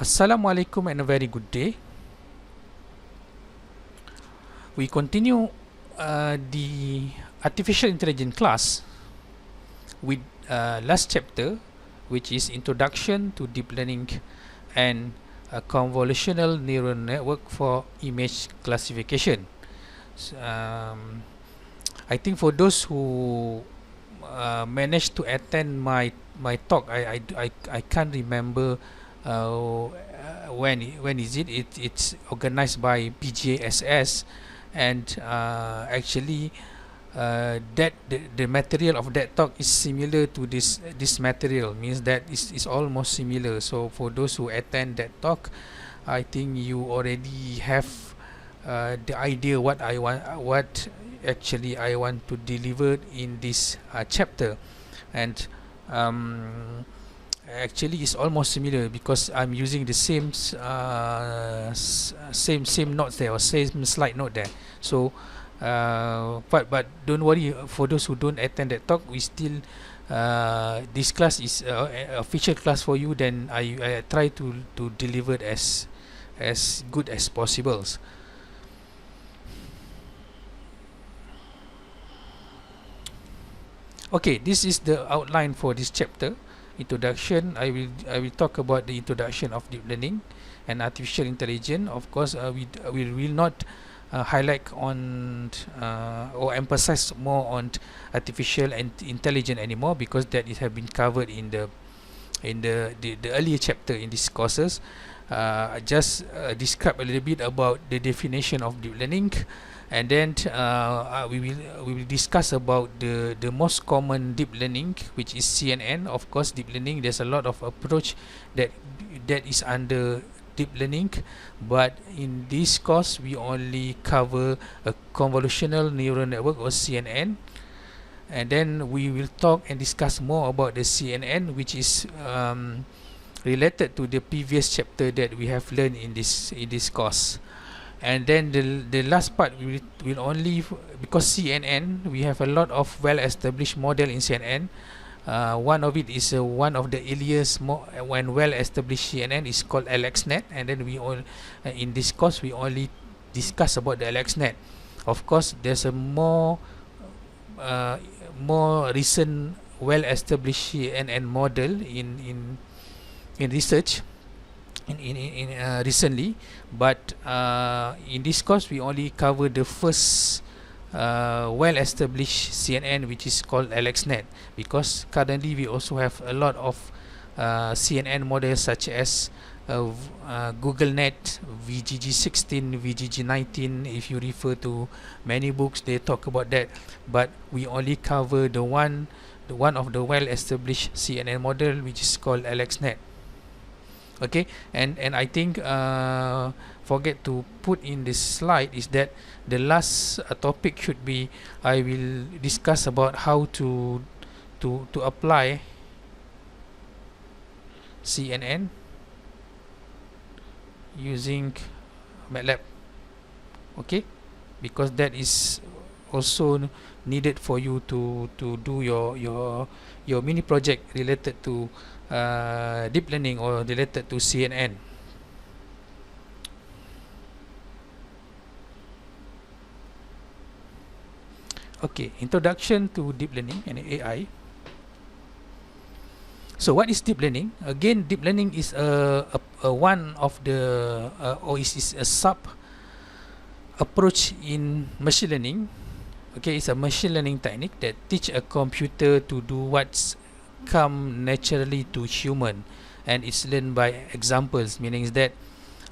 Assalamualaikum and a very good day. We continue the artificial intelligence class with last chapter, which is introduction to deep learning and a convolutional neural network for image classification. I think for those who managed to attend my talk, I can't remember when is it? It's organized by PGASS, and actually that the material of that talk is similar to this material, means that is almost similar. So for those who attend that talk, I think you already have the idea what actually I want to deliver in this chapter. And actually it's almost similar because I'm using the same same notes there, or same slide note there. So but don't worry, for those who don't attend that talk, we still this class is a feature class for you. Then I try to deliver it as good as possible. Okay, this is the outline for this chapter. Introduction, I will talk about the introduction of deep learning and artificial intelligence. Of course, we will not highlight on or emphasize more on artificial and intelligence anymore, because that it have been covered in the earlier chapter in these courses. Just describe a little bit about the definition of deep learning, and then we will discuss about the most common deep learning, which is CNN. Of course, deep learning, there's a lot of approach that is under deep learning, but in this course we only cover a convolutional neural network, or CNN. And then we will talk and discuss more about the CNN, which is related to the previous chapter that we have learned in this course. And then the last part we will only, because CNN, we have a lot of well-established model in CNN. One of it is one of the earliest when well-established CNN is called AlexNet, and then we all in this course we only discuss about the AlexNet. Of course, there's a more recent well-established CNN model in research recently, but in this course we only cover the first well-established CNN, which is called AlexNet, because currently we also have a lot of CNN models such as GoogleNet, VGG16, VGG19. If you refer to many books, they talk about that, but we only cover the one of the well-established CNN model, which is called AlexNet. Okay, and I think forget to put in this slide is that the last topic should be, I will discuss about how to apply CNN using MATLAB. Okay, because that is also needed for you to do your mini project related to deep learning or related to CNN. Okay, introduction to deep learning and AI. So what is deep learning? Again, deep learning is a one of the or is a sub approach in machine learning. Okay, it's a machine learning technique that teach a computer to do what's come naturally to human, and it's learned by examples, meaning that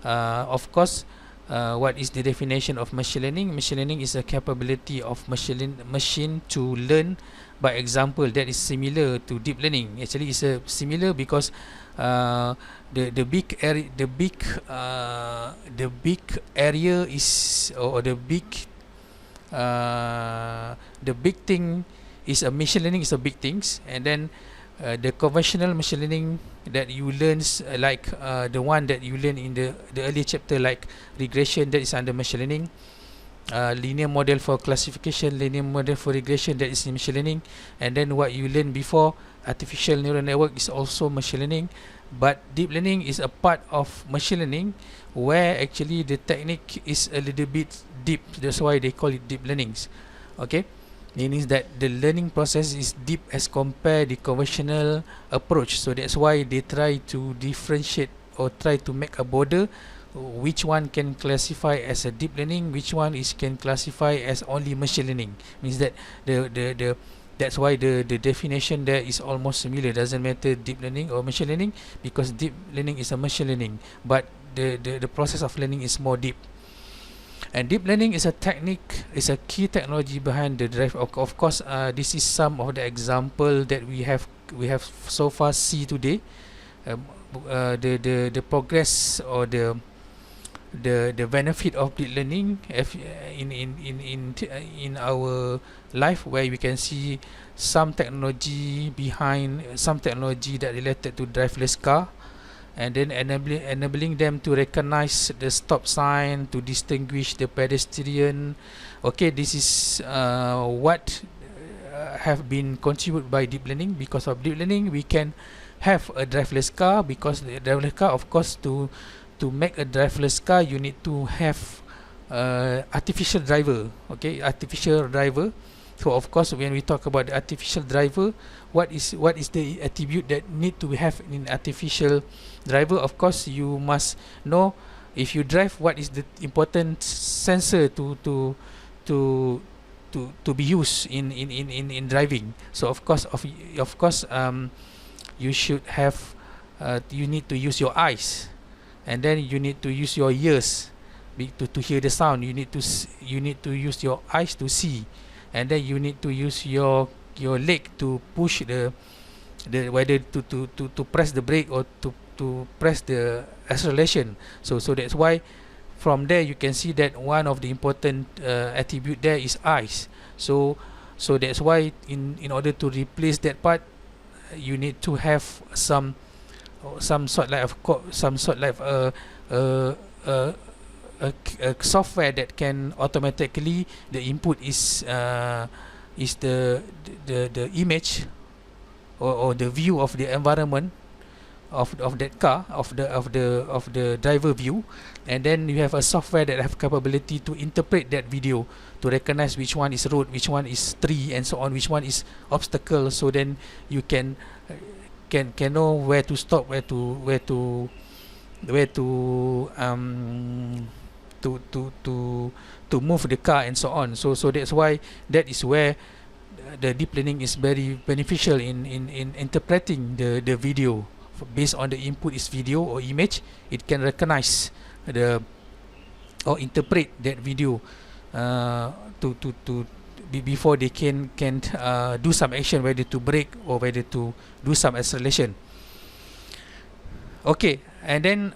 of course what is the definition of machine learning? Machine learning is a capability of machine to learn by example that is similar to deep learning. Actually it's similar because the big area is, or the big thing is a machine learning is a big things, and then the conventional machine learning that you learn, like the one that you learn in the earlier chapter, like regression, that is under machine learning. Linear model for classification, linear model for regression, that is in machine learning. And then what you learn before, artificial neural network is also machine learning, but deep learning is a part of machine learning where actually the technique is a little bit deep. That's why they call it deep learnings. Okay, meaning that the learning process is deep as compared the conventional approach. So that's why they try to differentiate or try to make a border which one can classify as a deep learning, which one is can classify as only machine learning. Means that the that's why the definition there is almost similar. Doesn't matter deep learning or machine learning, because deep learning is a machine learning, but the process of learning is more deep. And deep learning is a technique, is a key technology behind the drive. Of course, this is some of the example that we have so far see today. The progress or the benefit of deep learning in our life, where we can see some technology behind, some technology that related to driverless car, and then enabling them to recognize the stop sign, to distinguish the pedestrian. Okay, this is what have been contributed by deep learning. Because of deep learning, we can have a driverless car, because the driverless car, of course, to make a driverless car, you need to have artificial driver. Okay, artificial driver. So of course, when we talk about the artificial driver, what is the attribute that need to have in artificial driver? Of course, you must know, if you drive, what is the important sensor to be used in driving. So of course, you should have you need to use your eyes, and then you need to use your ears to hear the sound. You need to use your eyes to see, and then you need to use your leg to push the whether to press the brake or to press the acceleration. So that's why from there you can see that one of the important attribute there is eyes. So that's why in order to replace that part, you need to have some sort like a software that can automatically, the input is the image or the view of the environment of that car, of the driver view, and then you have a software that have capability to interpret that video, to recognize which one is road, which one is tree, and so on, which one is obstacle. So then you can know where to stop, where to move the car, and so on. So that's why that is where the deep learning is very beneficial in interpreting the video. Based on the input is video or image, it can recognize or interpret that video before they can do some action, whether to brake or whether to do some acceleration. Okay, and then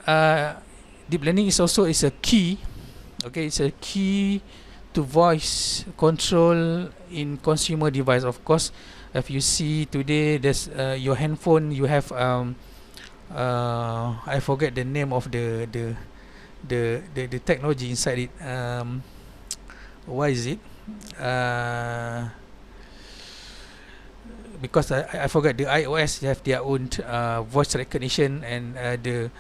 deep learning is also a key. Okay, it's a key to voice control in consumer device. Of course, if you see today, there's your handphone, you have I forget the name of the technology inside it. What is it? Because I forgot, the iOS have their own voice recognition, and the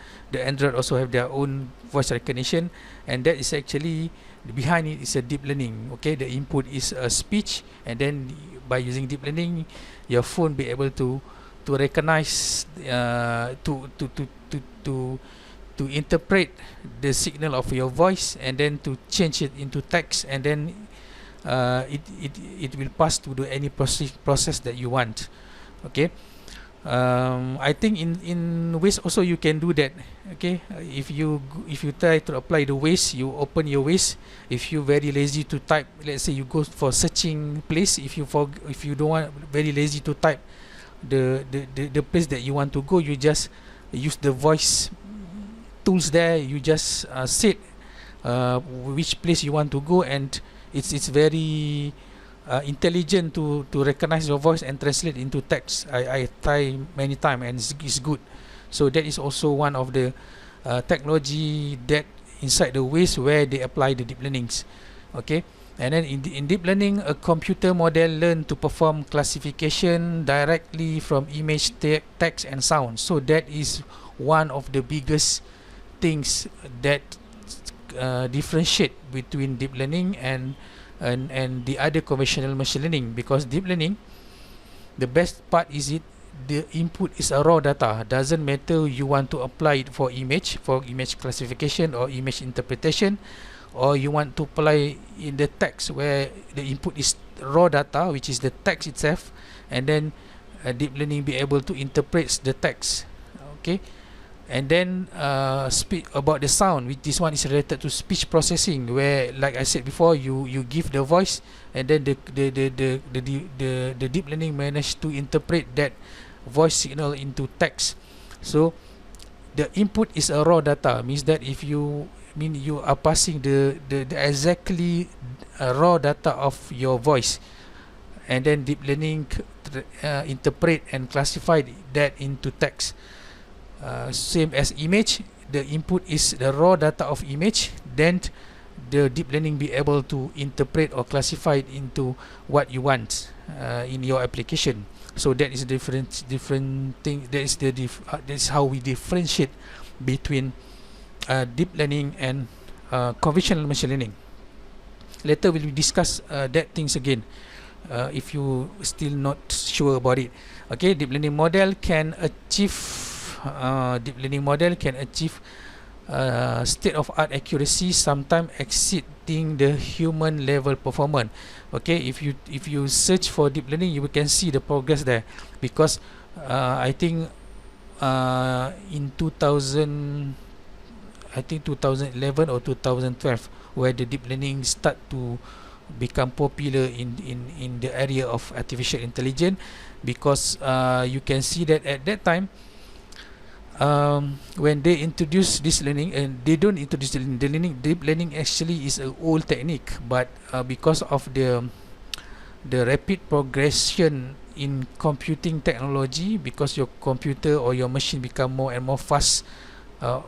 Android also have their own voice recognition, and that is actually behind it is a deep learning. Okay, the input is a speech, and then by using deep learning, your phone be able to recognize to interpret the signal of your voice, and then to change it into text, and then it will pass to the any process that you want. Okay, I think in Waze also you can do that. Okay, if you try to apply the Waze, you open your Waze. If you very lazy to type, let's say you go for searching place, if you don't want, very lazy to type the place that you want to go, you just use the voice tools there. You just set which place you want to go, and it's very intelligent to recognize your voice and translate into text. I try many times, and it's good. So that is also one of the technology that inside the Waze where they apply the deep learnings. Okay, And then in deep learning, a computer model learn to perform classification directly from image, text and sound. So that is one of the biggest things that differentiate between deep learning and the other conventional machine learning, because deep learning, the best part is the input is a raw data. Doesn't matter you want to apply it for image classification or image interpretation, or you want to apply in the text where the input is raw data, which is the text itself, and then deep learning be able to interpret the text. Okay. And then speak about the sound, which this one is related to speech processing, where, like I said before, you give the voice, and then the deep learning managed to interpret that voice signal into text. So the input is a raw data, means that if you are passing the exactly raw data of your voice, and then deep learning interpret and classify that into text. Same as image, the input is the raw data of image, then the deep learning be able to interpret or classify it into what you want in your application. So that is different thing. That is that's how we differentiate between deep learning and conventional machine learning. Later we will discuss that things again if you still not sure about it. Okay, deep learning model can achieve state-of-art accuracy, sometimes exceeding the human level performance. Okay, if you search for deep learning, you can see the progress there, because I think in 2011 or 2012, where the deep learning start to become popular in the area of artificial intelligence, because you can see that at that time, when they introduce this learning, and they don't introduce the learning, deep learning actually is an old technique, but because of the rapid progression in computing technology, because your computer or your machine become more and more fast,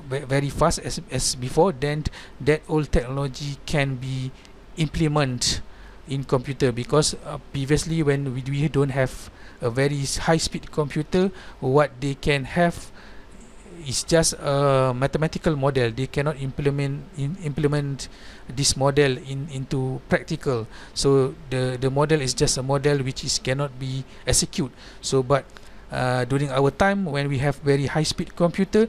very fast as before, then that old technology can be implemented in computer, because previously when we don't have a very high speed computer, what they can have is just a mathematical model. They cannot implement this model into practical. So the model is just a model which is cannot be execute. So but during our time, when we have very high speed computer,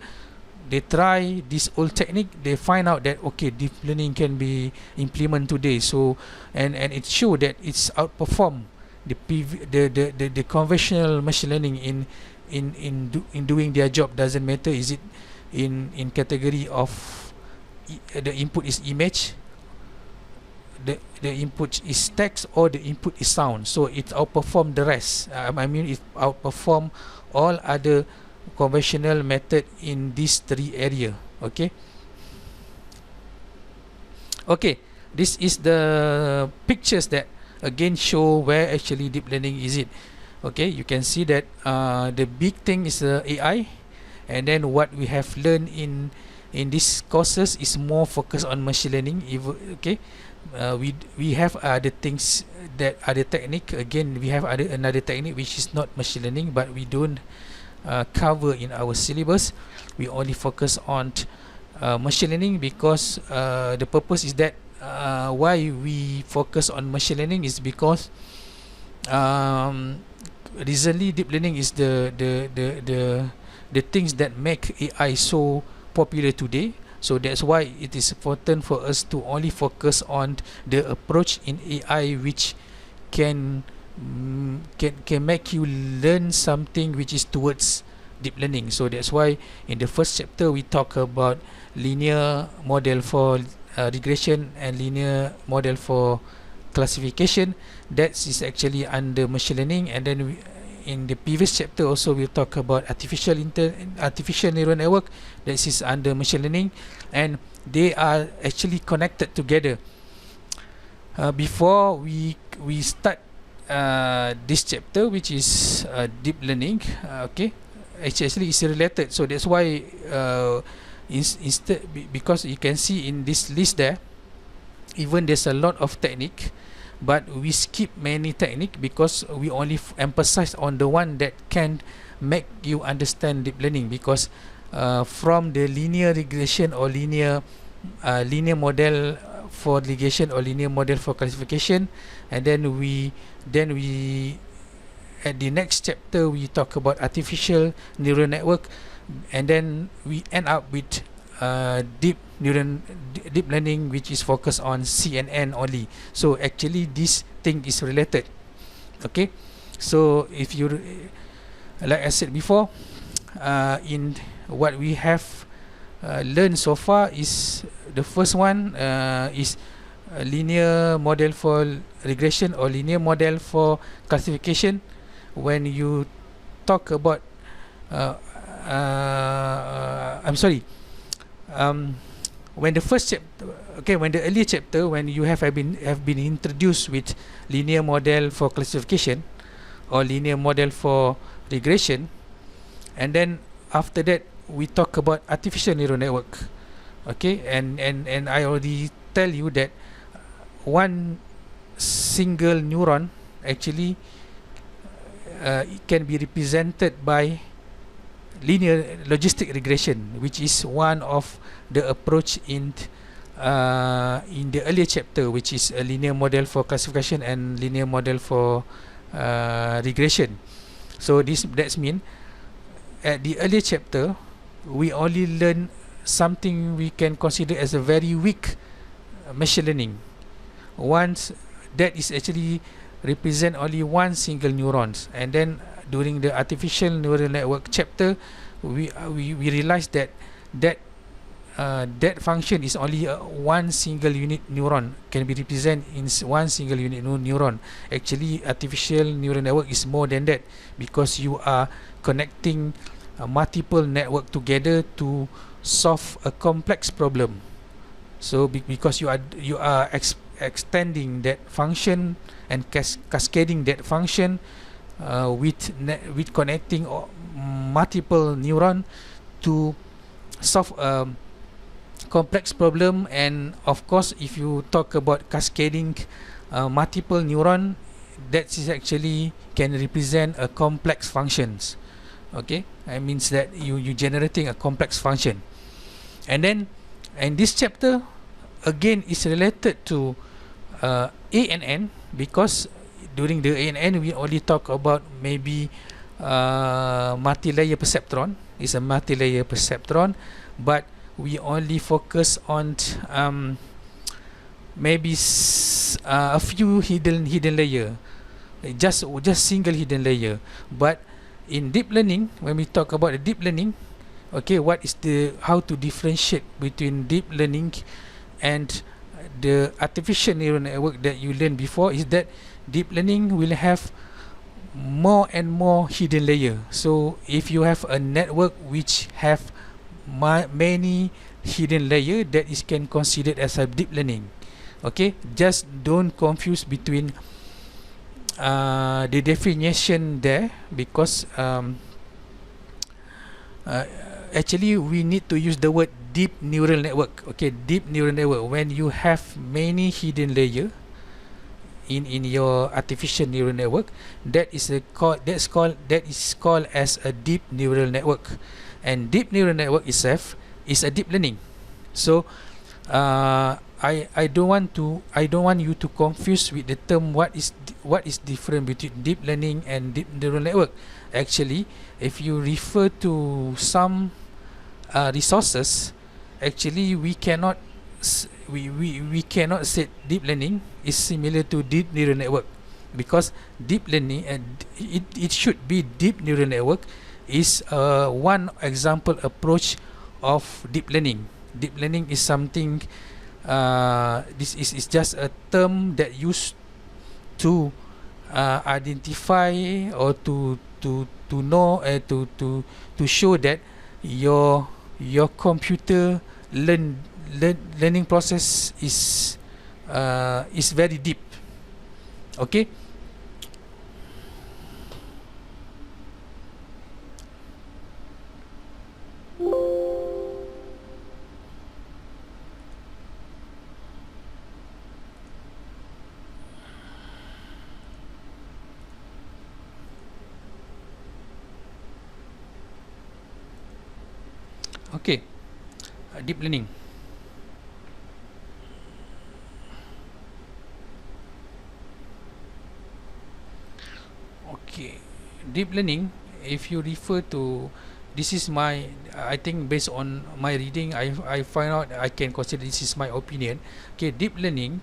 they try this old technique, they find out that okay, deep learning can be implemented today. So and it show that it's outperform the conventional machine learning in doing their job. Doesn't matter is it in category of the input is image, the input is text, or the input is sound. So it outperform the rest. It outperform all other conventional method in these three area. Okay, this is the pictures that again show where actually deep learning is it. Okay, you can see that the big thing is AI, and then what we have learned in these courses is more focused on machine learning. Okay, we have other things, that other technique. Again, we have another technique which is not machine learning, but we don't cover in our syllabus. We only focus on machine learning, because the purpose is that why we focus on machine learning is because recently deep learning is the things that make AI so popular today. So that's why it is important for us to only focus on the approach in AI which can make you learn something which is towards deep learning. So that's why in the first chapter we talk about linear model for regression and linear model for classification. That is actually under machine learning. And then in the previous chapter also we'll talk about artificial neural network. That is under machine learning, and they are actually connected together. Before we start this chapter, which is deep learning, okay, actually is related. So that's why instead, because you can see in this list there, even there's a lot of technique, but we skip many technique because we only emphasize on the one that can make you understand deep learning. Because from the linear regression or linear model for regression or linear model for classification, and then we at the next chapter we talk about artificial neural network, and then we end up with deep learning, which is focused on CNN only. So actually this thing is related. Okay, so if you like I said before, in what we have learned so far is the first one is a linear model for regression or linear model for classification. When you talk about I'm sorry, when the first chapter, okay, when the earlier chapter, when you have been introduced with linear model for classification or linear model for regression, and then after that we talk about artificial neural network. Okay, and I already tell you that one single neuron actually it can be represented by linear logistic regression, which is one of the approach in the earlier chapter, which is a linear model for classification and linear model for regression. So that's mean at the earlier chapter we only learn something we can consider as a very weak machine learning. Once that is actually represent only one single neurons, and then during the artificial neural network chapter we realized that that function is only one single unit neuron, can be represented in one single unit neuron. Actually artificial neural network is more than that, because you are connecting multiple network together to solve a complex problem. So because you are extending that function and cascading that function with connecting multiple neuron to solve a complex problem. And of course, if you talk about cascading multiple neuron, that is actually can represent a complex functions. Okay, that means that you generating a complex function. And then in this chapter again is related to ANN, because during the ANN we only talk about maybe multi-layer perceptron. It's a multi-layer perceptron, but we only focus on maybe a few hidden layer, just single hidden layer. But in deep learning, when we talk about the deep learning, okay, what is how to differentiate between deep learning and the artificial neural network that you learned before is that deep learning will have more and more hidden layer. So if you have a network which have many hidden layer, that is can considered as a deep learning. Okay, just don't confuse between the definition there, because actually we need to use the word deep neural network. Okay, deep neural network, when you have many hidden layer in your artificial neural network, that is called as a deep neural network. And deep neural network itself is a deep learning. So I don't want you to confuse with the term what is different between deep learning and deep neural network. Actually, if you refer to some resources, actually we cannot say deep learning is similar to deep neural network, because deep learning it should be deep neural network is one example approach of deep learning. Deep learning is something this is just a term that used to identify or to know to show that your computer learning process is very deep. Okay, Okay, deep learning. Okay, deep learning, if you refer to, this is my, I think based on my reading, I find out, I can consider this is my opinion. Okay, deep learning,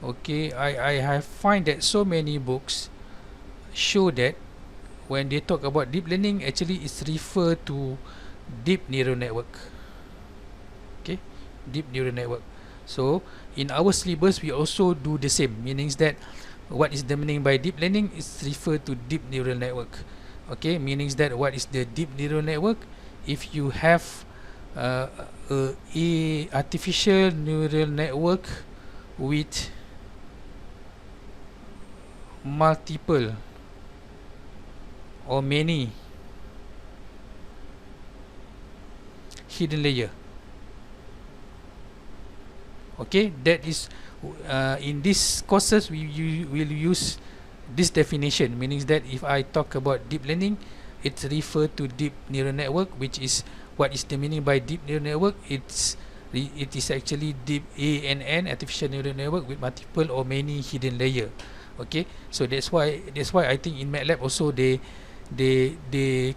okay, I have find that so many books show that when they talk about deep learning, actually it's refer to deep neural network. Okay, deep neural network. So in our syllabus we also do the same, meaning that what is the meaning by deep learning is refer to deep neural network. Okay, meaning that what is the deep neural network? If you have uh, a artificial neural network with multiple or many hidden layer. Okay, that is in these courses we will use this definition, meaning that if I talk about deep learning, it's refer to deep neural network, which is what is the meaning by deep neural network? It is actually deep ANN, artificial neural network with multiple or many hidden layer. Okay, so that's why I think in MATLAB also they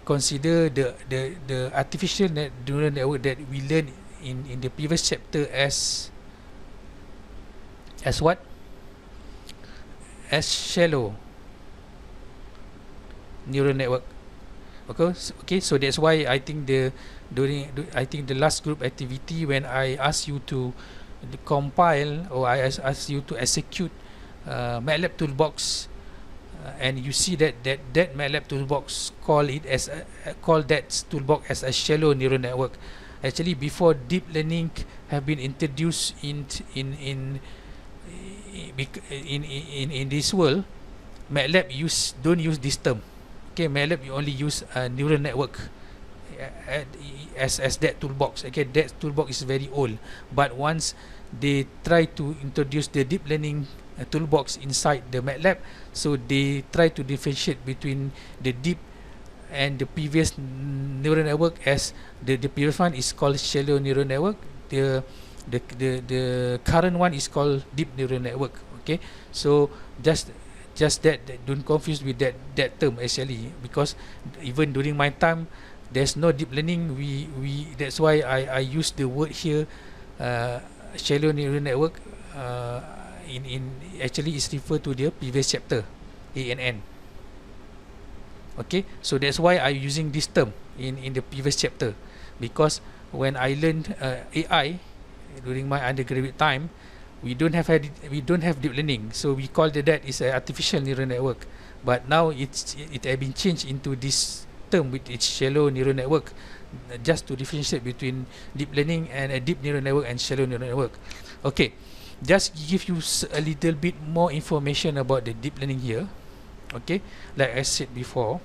consider the artificial neural network that we learned in the previous chapter as what? As shallow neural network. Okay, so that's why I think the last group activity, when I ask you to compile, or I ask you to execute MATLAB toolbox, and you see that MATLAB toolbox call that toolbox as a shallow neural network. Actually, before deep learning have been introduced in this world, MATLAB don't use this term. Okay, MATLAB you only use a neural network as that toolbox. Okay, that toolbox is very old, but once they try to introduce the deep learning toolbox inside the MATLAB, so they try to differentiate between the deep and the previous neural network, as the previous one is called shallow neural network, the current one is called deep neural network. Okay, so just that don't confuse with that term actually, because even during my time there's no deep learning. We that's why I use the word here, shallow neural network. In actually is referred to the previous chapter, ANN. Okay, so that's why I'm using this term in the previous chapter, because when I learned AI during my undergraduate time, we don't have deep learning, so we call that is an artificial neural network. But now it has been changed into this term, with its shallow neural network, just to differentiate between deep learning and a deep neural network and shallow neural network. Okay, just give you a little bit more information about the deep learning here. Okay, like I said before,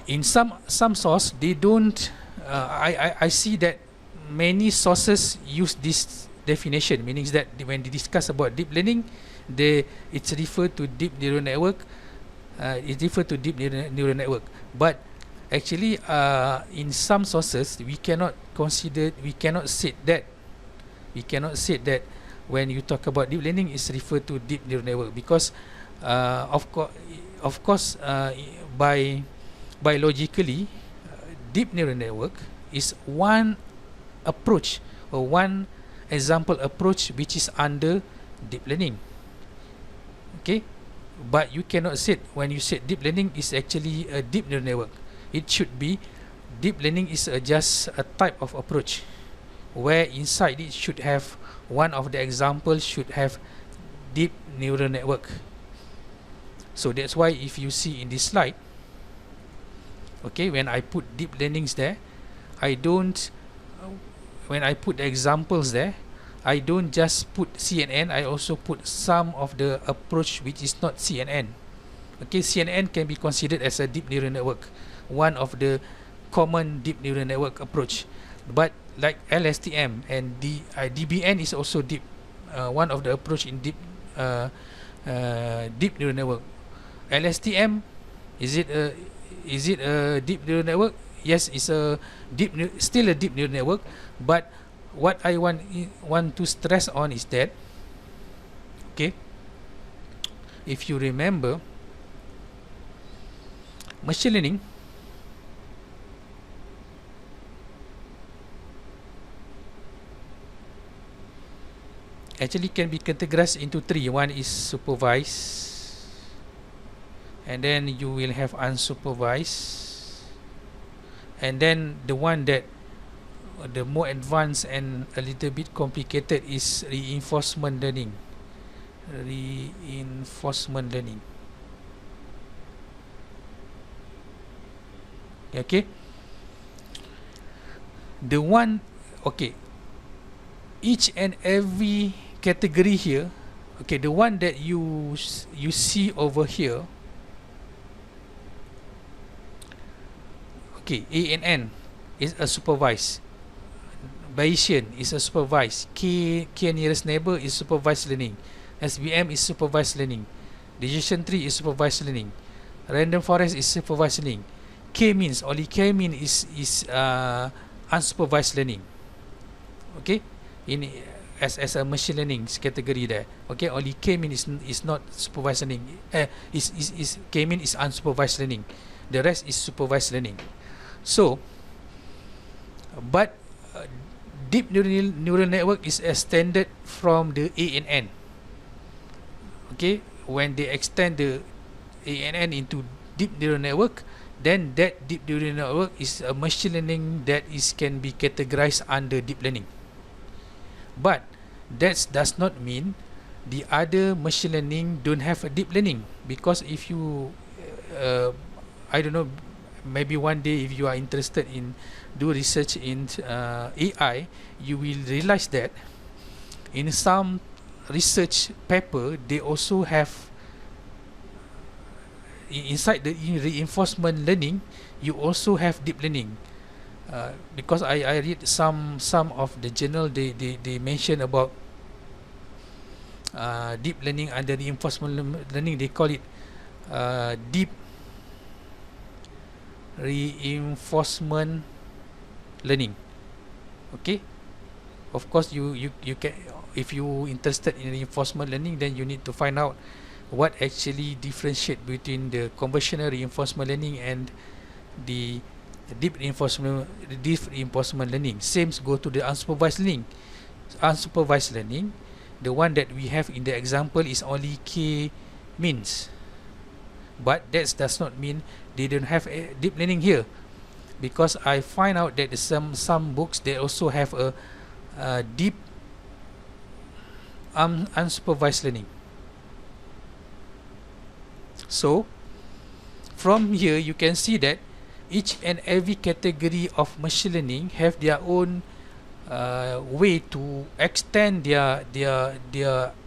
in some source they don't. I see that many sources use this definition, meaning that when they discuss about deep learning, it's referred to deep neural network. It's referred to deep neural network, but actually, in some sources we cannot say that. We cannot say that when you talk about deep learning is referred to deep neural network, because of course, by logically, deep neural network is one approach, or one example approach which is under deep learning. Okay, but you cannot say when you say deep learning is actually a deep neural network. It should be deep learning is just a type of approach, where inside it should have one of the examples should have deep neural network. So that's why if you see in this slide, okay, when I put deep learnings there, I don't, when I put the examples there, I don't just put CNN, I also put some of the approach which is not CNN. Okay, CNN can be considered as a deep neural network, one of the common deep neural network approach. But like LSTM and DBN is also deep, one of the approach in deep neural network. LSTM, is it a deep neural network? yes, it's a still a deep neural network, but what I want to stress on is that, okay, if you remember, machine learning actually can be categorized into three. One is supervised, and then you will have unsupervised, and then the one that the more advanced and a little bit complicated is reinforcement learning. Okay, the one, okay, each and every category here, okay, the one that you see over here, okay, A and N is a supervised, Bayesian is a supervised, K nearest neighbor is supervised learning, SVM is supervised learning, decision tree is supervised learning, random forest is supervised learning, K-means, only K-means is unsupervised learning. Okay, in as a machine learning category there. Okay, only K-means is not supervised learning. Is K-means is unsupervised learning. The rest is supervised learning. So, but deep neural network is extended from the A and N. Okay, when they extend the A and N into deep neural network, then that deep neural network is a machine learning that can be categorized under deep learning. But that does not mean the other machine learning don't have a deep learning, because if you I don't know, maybe one day if you are interested in do research in AI, you will realize that in some research paper they also have inside the reinforcement learning, you also have deep learning. Because I read some of the journal, they mention about deep learning under reinforcement learning. They call it deep reinforcement learning. Okay, of course you can, if you interested in reinforcement learning, then you need to find out what actually differentiate between the convolutional reinforcement learning and the deep reinforcement learning. Same go to the unsupervised learning. Unsupervised learning, the one that we have in the example is only K-means, but that does not mean they don't have a deep learning here, because I find out that some books they also have a deep unsupervised learning. So from here you can see that each and every category of machine learning have their own way to extend their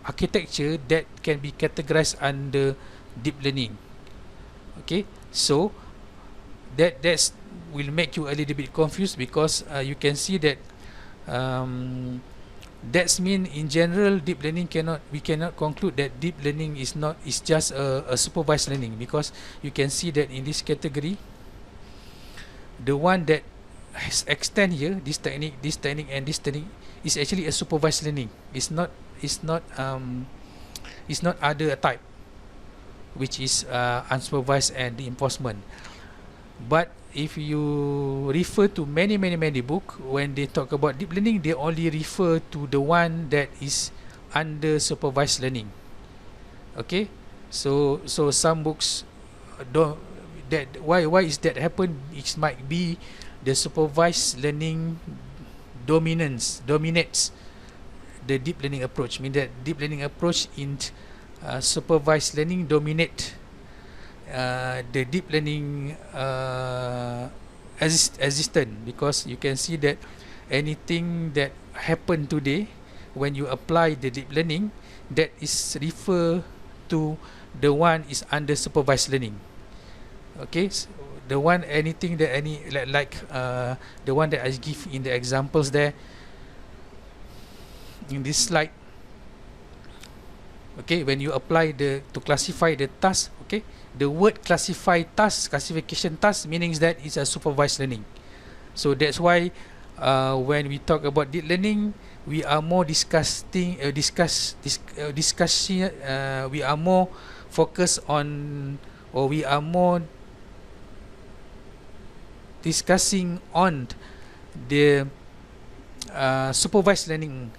architecture that can be categorized under deep learning. Okay, so that's will make you a little bit confused, because you can see that that's mean in general deep learning we cannot conclude that deep learning is just a supervised learning, because you can see that in this category, the one that has extend here, this technique and this technique is actually a supervised learning. It's not other type, which is unsupervised and reinforcement. But if you refer to many book, when they talk about deep learning, they only refer to the one that is under supervised learning. Okay, so some books don't, that why is that happen? It might be the supervised learning dominates the deep learning approach. Mean that deep learning approach in supervised learning dominate the deep learning existent, because you can see that anything that happen today, when you apply the deep learning, that is refer to the one is under supervised learning. Okay, so the one, anything that like the one that I give in the examples there in this slide. Okay, when you apply to classify the task, okay, the word classification task meaning that it's a supervised learning. So that's why when we talk about deep learning, we are more discussing we are more focused on, or we are more discussing on the supervised learning.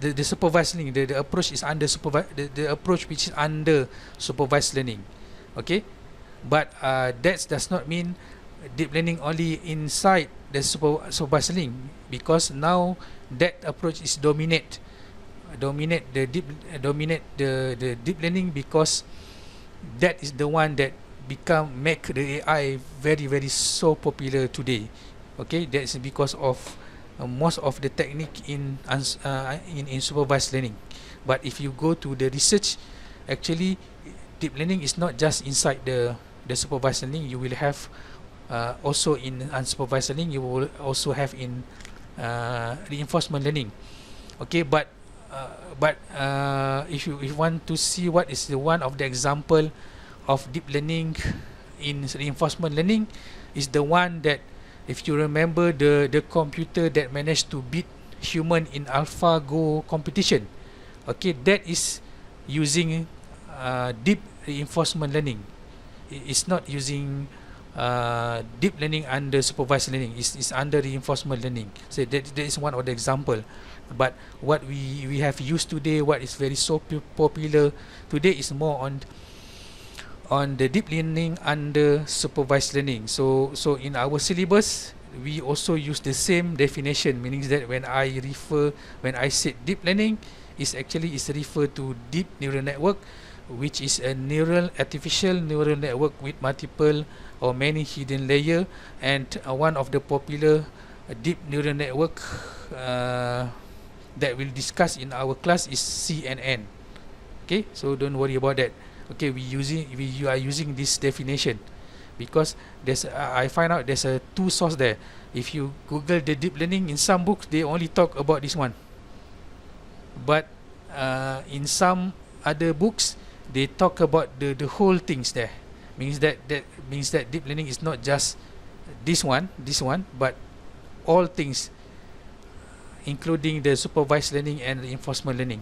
The supervised learning, the approach is under the approach which is under supervised learning. Okay, but that does not mean deep learning only inside the supervised learning, because now that approach is dominate the deep learning, because that is the one that make the AI very so popular today. Okay, that's because of most of the technique in supervised learning. But if you go to the research, actually deep learning is not just inside the supervised learning. You will have also in unsupervised learning. You will also have in reinforcement learning. Okay, but if you want to see what is the one of the example of deep learning in reinforcement learning, is the one that, if you remember, the computer that managed to beat human in AlphaGo competition. Okay, that is using deep reinforcement learning. It's not using deep learning under supervised learning. It's under reinforcement learning. So that is one of the example. But what we have used today, what is very so popular today, is more on the deep learning under supervised learning. So in our syllabus, we also use the same definition, meaning that when I say deep learning, is refer to deep neural network, which is a artificial neural network with multiple or many hidden layer. And one of the popular deep neural network that we'll discuss in our class is CNN. Okay, so don't worry about that. Okay, we are using this definition because there's I find out there's a two source there. If you Google the deep learning, in some books they only talk about this one, but in some other books they talk about the whole things there. Means that deep learning is not just this one, but all things, including the supervised learning and reinforcement learning.